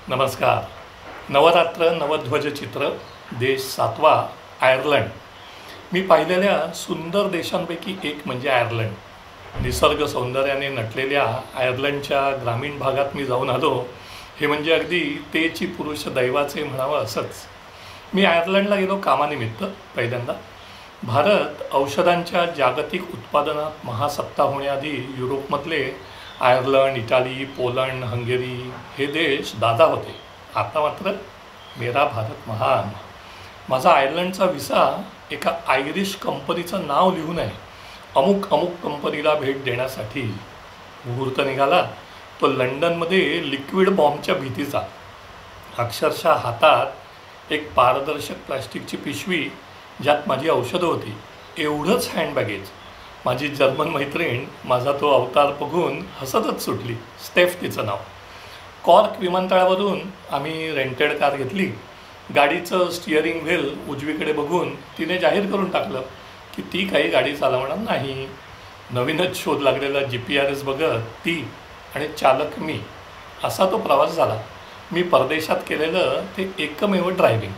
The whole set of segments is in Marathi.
नमस्कार. नवरात्र नवध्वज चित्र देश 7वा आयर्लंड. मी पाहिलेल्या सुंदर देशांपैकी एक म्हणजे आयर्लंड. निसर्ग सौंदर्याने नटलेल्या आयर्लंडच्या ग्रामीण भागात मी जाऊन आलो. हे म्हणजे अगदी तेची पुरुष दैवाचे म्हणावं असंच. मी आयर्लंडला गेलो कामानिमित्त पहिल्यांदा. भारत औषधांच्या जागतिक उत्पादनात महासत्ता होण्याआधी युरोपमधले आयर्लंड, इटाली, पोलंड, हंगेरी हे देश दादा होते. आता मात्र मेरा भारत महान. माझा आयर्लंडचा व्हिसा एका आयरिश कंपनीचं नाव लिहून आहे. अमुक कंपनीला भेट देण्यासाठी मुहूर्त निघाला तो लंडनमध्ये लिक्विड बॉम्बच्या भीतीचा. अक्षरशः हातात एक पारदर्शक प्लास्टिकची पिशवी ज्यात माझी औषधं होती, एवढंच हँडबॅगेज. माझी जर्मन मैत्रीण माझा तो अवतार बघून हसतच सुटली. स्टेफ तिचं नाव. कॉर्क विमानतळावरून आम्ही रेंटेड कार घेतली. गाडीचं स्टिअरिंग व्हील उजवीकडे बघून तिने जाहीर करून टाकलं की ती काही गाडी चालवणार नाही. नवीनच शोध लागलेला GPS बघत ती आणि चालक मी असा तो प्रवास झाला. मी परदेशात केलेलं ते एकमेव ड्रायव्हिंग.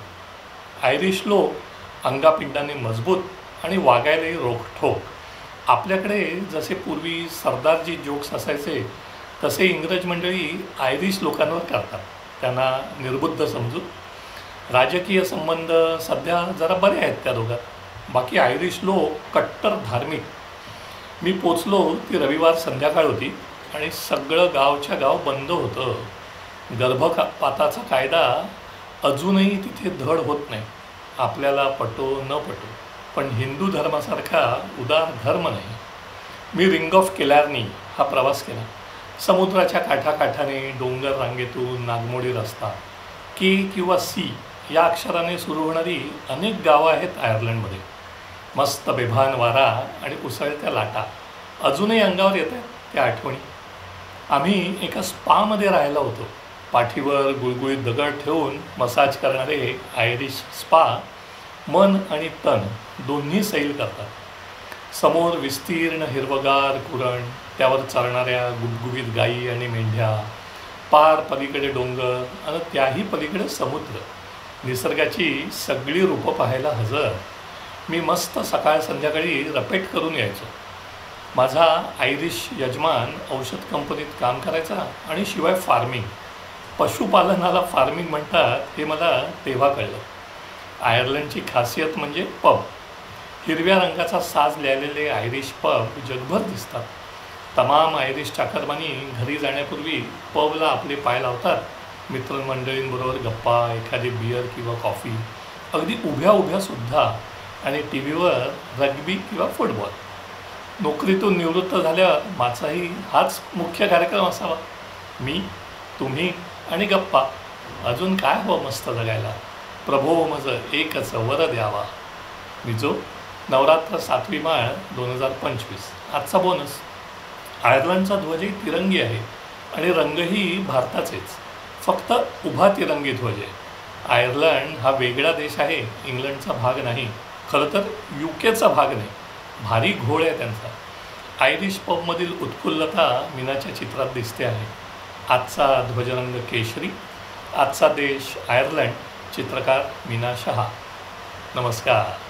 आयरिश लोक अंगापिंडाने मजबूत आणि वागायलाही रोखठोक. आपल्याकडे जसे पूर्वी सरदारजी जोक्स असायचे तसे इंग्रज मंडळी आयरिश लोकांवर करतात. त्यांना निर्बुद्ध समजून. राजकीय संबंध सध्या जरा बरे आहेत त्या दोघात. बाकी आयरिश लोक कट्टर धार्मिक. मी पोचलो ती रविवार संध्याकाळ होती आणि सगळं गावच्या गाव बंद होतं. गर्भपाताचा कायदा अजूनही तिथे धड होत नाही. आपल्याला पटो न पटो, पण हिंदू धर्मासारखा उदार धर्म नाही. मी रिंग ऑफ किलार्नी हा प्रवास केला. समुद्राच्या काठाकाठाने डोंगर रांगेतून नागमोडी रस्ता. के किंवा सी या अक्षराने सुरू होणारी अनेक गावं आहेत आयर्लंडमध्ये. मस्त बेभान वारा आणि उसळत्या लाटा अजूनही अंगावर येत आहेत त्या आठवणी. आम्ही एका स्पामध्ये राहायला होतो. पाठीवर गुळगुळीत दगड ठेवून मसाज करणारे आयरिश स्पा मन आणि तन दोन्ही सैल करतात. समोर विस्तीर्ण हिरवगार कुरण, त्यावर चालणाऱ्या गुबगुबीत गायी आणि मेंढ्या, पार पलीकडे डोंगर आणि त्याही पलीकडे समुद्र. निसर्गाची सगळी रूपं पाहायला हजर. मी मस्त सकाळ संध्याकाळी रपेट करून यायचो. माझा आयरिश यजमान औषध कंपनीत काम करायचा आणि शिवाय फार्मिंग. पशुपालनाला फार्मिंग म्हणतात हे मला तेव्हा कळलं. आयर्लंडची खासियत म्हणजे पब. हिरव्या रंगाचा साज लिहिलेले आयरिश पब जगभर दिसतात. तमाम आयरिश चाकरमानी घरी जाण्यापूर्वी पबला आपले पाय लावतात. मित्रमंडळींबरोबर गप्पा, एखादी बियर किंवा कॉफी, अगदी उभ्या सुद्धा. आणि टी व्हीवर रग्बी किंवा फुटबॉल. नोकरीतून निवृत्त झाल्यावर माझाही हाच मुख्य कार्यक्रम असावा. मी, तुम्ही आणि गप्पा. अजून काय हवं मस्त जगायला. प्रभो मज एकच वर द्यावा. मिजो. नवरात्र 7वी माळ 2025. आजचा बोनस. आयर्लंडचा ध्वजही तिरंगी आहे आणि रंगही भारताचेच. फक्त उभा तिरंगी ध्वज आहे. आयर्लंड हा वेगळा देश आहे, इंग्लंडचा भाग नाही. खरं तर UKचा भाग नाही. भारी घोळ आहे त्यांचा. आयरिश पबमधील उत्फुल्लता मीनाच्या चित्रात दिसते आहे. आजचा ध्वजरंग केशरी. आजचा देश आयर्लंड. चित्रकार मीना शहा. नमस्कार.